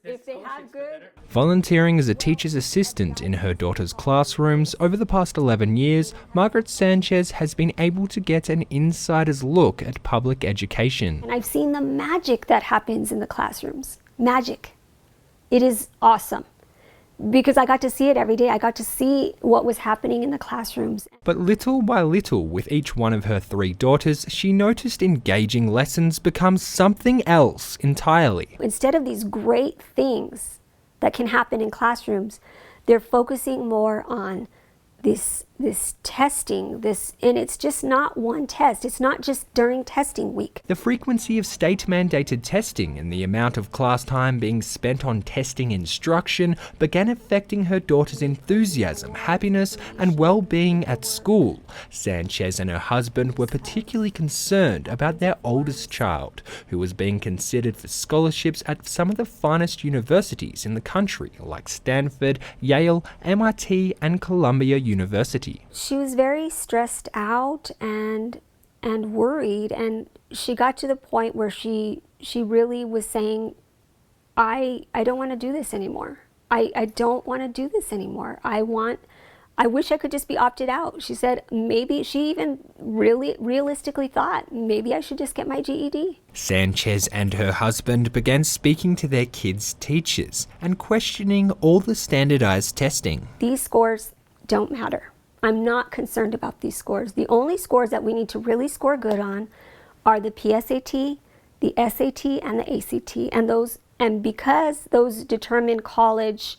if they have good... Volunteering as a teacher's assistant in her daughter's classrooms over the past 11 years, Margaret Sanchez has been able to get an insider's look at public education. And I've seen the magic that happens in the classrooms. Magic. It is awesome. Because I got to see it every day. I got to see what was happening in the classrooms. But little by little, with each one of her 3 daughters, she noticed engaging lessons become something else entirely. Instead of these great things that can happen in classrooms, they're focusing more on this testing, and it's just not one test. It's not just during testing week. The frequency of state-mandated testing and the amount of class time being spent on testing instruction began affecting her daughter's enthusiasm, happiness, and well-being at school. Sanchez and her husband were particularly concerned about their oldest child, who was being considered for scholarships at some of the finest universities in the country, like Stanford, Yale, MIT, and Columbia University. She was very stressed out and worried, and she got to the point where she really was saying, I don't want to do this anymore. I don't want to do this anymore. I wish I could just be opted out. She said maybe she even really realistically thought maybe I should just get my GED. Sanchez and her husband began speaking to their kids' teachers and questioning all the standardized testing. These scores don't matter. I'm not concerned about these scores. The only scores that we need to really score good on are the PSAT, the SAT, and the ACT. And because those determine college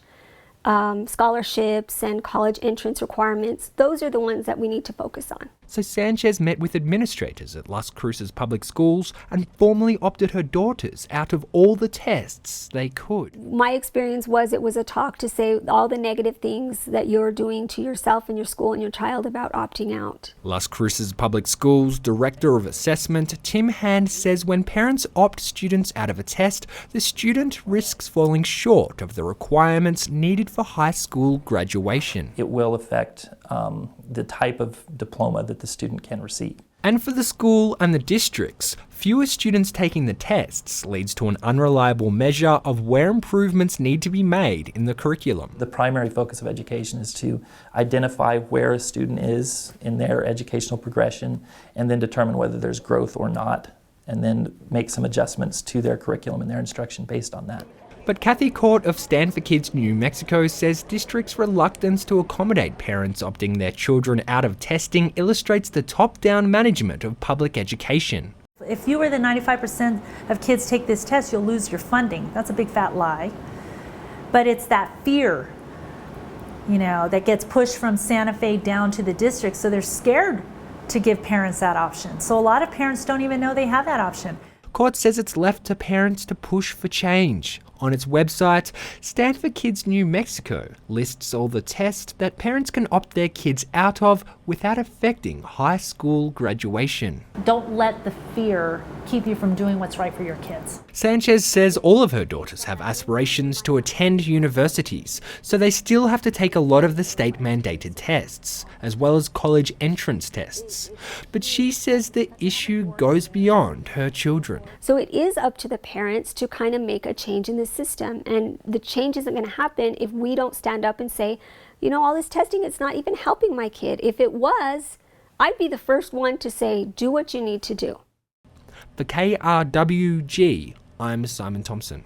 scholarships and college entrance requirements, those are the ones that we need to focus on. So Sanchez met with administrators at Las Cruces Public Schools and formally opted her daughters out of all the tests they could. My experience was it was a talk to say all the negative things that you're doing to yourself and your school and your child about opting out. Las Cruces Public Schools Director of Assessment, Tim Hand, says when parents opt students out of a test, the student risks falling short of the requirements needed for high school graduation. It will affect the type of diploma that the student can receive. And for the school and the districts, fewer students taking the tests leads to an unreliable measure of where improvements need to be made in the curriculum. The primary focus of education is to identify where a student is in their educational progression and then determine whether there's growth or not, and then make some adjustments to their curriculum and their instruction based on that. But Kathy Court of Stand for Kids New Mexico says districts' reluctance to accommodate parents opting their children out of testing illustrates the top-down management of public education. If you were the 95% of kids take this test, you'll lose your funding. That's a big fat lie. But it's that fear, that gets pushed from Santa Fe down to the district, so they're scared to give parents that option. So a lot of parents don't even know they have that option. Court says it's left to parents to push for change. On its website, Stand for Kids New Mexico lists all the tests that parents can opt their kids out of without affecting high school graduation. Don't let the fear keep you from doing what's right for your kids. Sanchez says all of her daughters have aspirations to attend universities, so they still have to take a lot of the state-mandated tests, as well as college entrance tests. But she says the issue goes beyond her children. So it is up to the parents to kind of make a change in the system, and the change isn't going to happen if we don't stand up and say, all this testing, it's not even helping my kid. If it was, I'd be the first one to say, do what you need to do. For KRWG, I'm Simon Thompson.